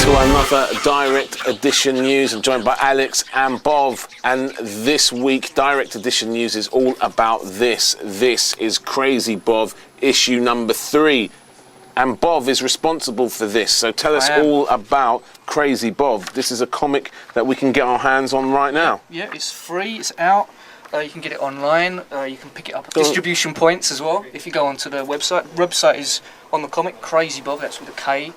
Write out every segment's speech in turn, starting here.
to another Direct Edition News. I'm joined by Aleks and Bov, and this week Direct Edition News is all about this. This is Crazy Bov, issue number 3. And Bov is responsible for this, so tell us all about Crazy Bov. This is a comic that we can get our hands on right now. Yeah, it's free, it's out. You can get it online, you can pick it up at distribution points as well. If you go onto the website, website is on the comic, Crazy Bov, that's with a K,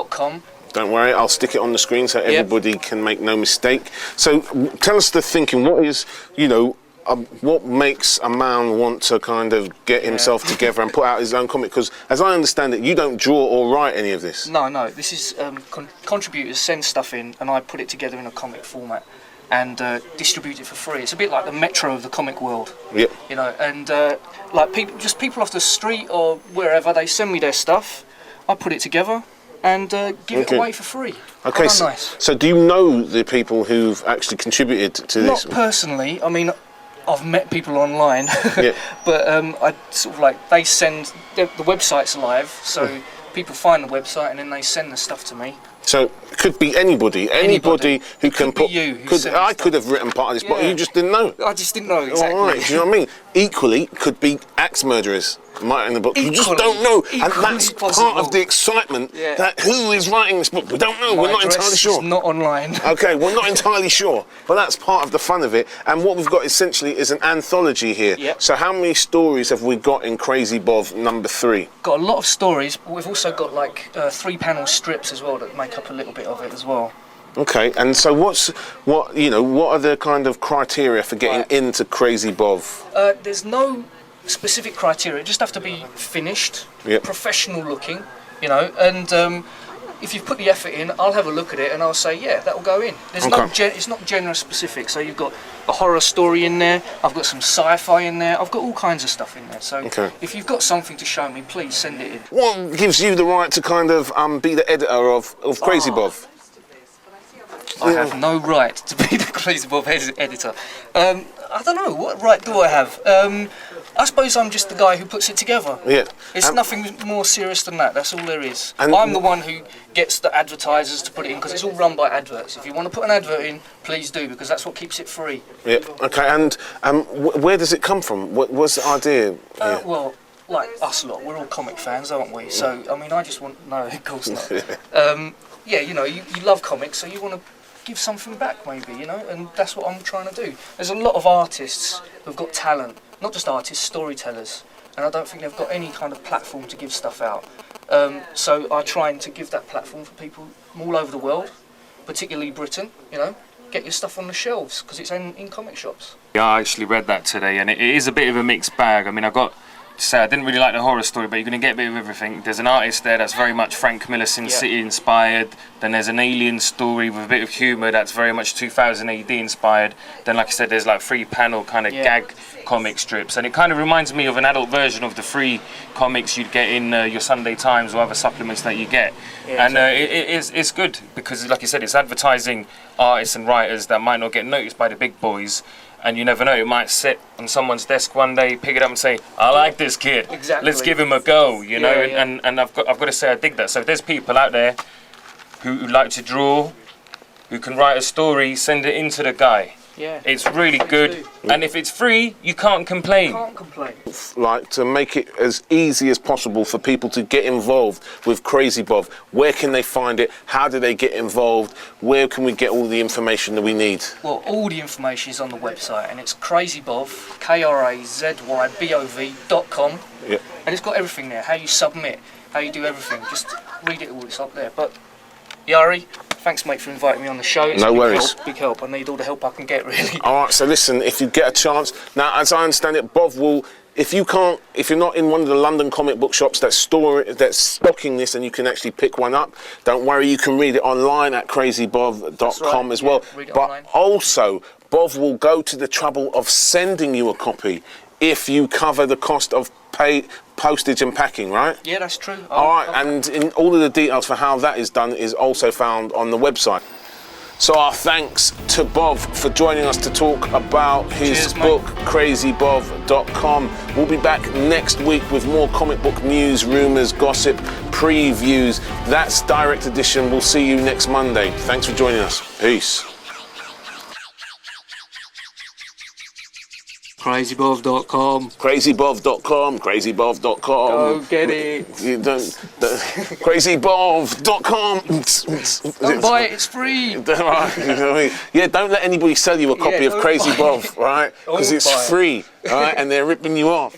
.com. Don't worry, I'll stick it on the screen so everybody can make no mistake. So tell us the thinking, what is, what makes a man want to kind of get himself together and put out his own comic? Because as I understand it, you don't draw or write any of this. No, this is contributors send stuff in and I put it together in a comic format and distribute it for free. It's a bit like the Metro of the comic world. Yep. And like people off the street or wherever, they send me their stuff, I put it together and give it away for free. Okay, nice. So do you know the people who've actually contributed to this? Not personally, I mean, I've met people online, yeah. But I sort of like, they send, the website's live, so people find the website and then they send the stuff to me. So it could be anybody who can put. I could have written part of this, but you just didn't know. I just didn't know exactly. All right, do you know what I mean? Equally, could be axe murderers. Might in the book. You just don't know, and that's part of the excitement. That who is writing this book, we don't know. We're not entirely sure. It's not online. Okay, we're not entirely sure, but that's part of the fun of it. And what we've got essentially is an anthology here. Yep. So how many stories have we got in Crazy Bov number 3? Got a lot of stories, but we've also got like 3-panel strips as well that make up a little bit of it as well. Okay, and so what are the kind of criteria for getting into Crazy Bov? There's no specific criteria. It just have to be finished, professional looking, and if you've put the effort in, I'll have a look at it and I'll say, yeah, that will go in. There's it's not genre specific, so you've got a horror story in there, I've got some sci-fi in there, I've got all kinds of stuff in there, so if you've got something to show me, please send it in. What gives you the right to kind of be the editor of Crazy Bov? I have no right to be the Crazy Bov editor. I don't know, what right do I have? I suppose I'm just the guy who puts it together. Yeah. It's nothing more serious than that, that's all there is. I'm the one who gets the advertisers to put it in, because it's all run by adverts. If you want to put an advert in, please do, because that's what keeps it free. Yeah, okay, and where does it come from? What's the idea? Well, like us lot, we're all comic fans, aren't we? So, I mean, I just want... No, of course not. You love comics, so you want to give something back, maybe, and that's what I'm trying to do. There's a lot of artists who've got talent, not just artists, storytellers, and I don't think they've got any kind of platform to give stuff out. So I try to give that platform for people from all over the world, particularly Britain, get your stuff on the shelves, because it's in comic shops. Yeah, I actually read that today, and it is a bit of a mixed bag. I mean, I've got to say, I didn't really like the horror story, but you're going to get a bit of everything. There's an artist there that's very much Frank Miller Sin City inspired. Then there's an alien story with a bit of humour that's very much 2000 AD inspired. Then, like I said, there's like 3-panel kind of gag comic strips, and it kind of reminds me of an adult version of the free comics you'd get in your Sunday Times or other supplements that you get. And it's good because, like you said, it's advertising artists and writers that might not get noticed by the big boys. And you never know, it might sit on someone's desk one day, pick it up and say, I like this kid, let's give him a go, And I've got to say I dig that. So if there's people out there who like to draw, who can write a story, send it in to the guy. Yeah. It's really good. And if it's free, you can't complain. Like, to make it as easy as possible for people to get involved with Crazy Bov, where can they find it? How do they get involved? Where can we get all the information that we need? Well, all the information is on the website, and it's crazybov, KRAZYBOV.com. Yep. And it's got everything there, how you submit, how you do everything. Just read it all, it's up there. But, Iyare, thanks, mate, for inviting me on the show. It's no worries. Big help. I need all the help I can get, really. All right, so listen, if you get a chance, now, as I understand it, Bov will, if you're not in one of the London comic book shops that's stocking this and you can actually pick one up, don't worry, you can read it online at crazybov.com as well. But online. Also, Bov will go to the trouble of sending you a copy if you cover the cost of postage and packing, right? Yeah, that's true. All right, and all of the details for how that is done is also found on the website. So our thanks to Bov for joining us to talk about his Cheers, mate. book, crazybov.com. We'll be back next week with more comic book news, rumours, gossip, previews. That's Direct Edition. We'll see you next Monday. Thanks for joining us. Peace. Crazybov.com. Crazybov.com, crazybov.com. Go get it. You crazybov.com. Don't buy it, it's free. You know what I mean? Yeah, don't let anybody sell you a copy of don't Crazy buy Bov, it. right? Because Don't it's buy it. free, right? And they're ripping you off.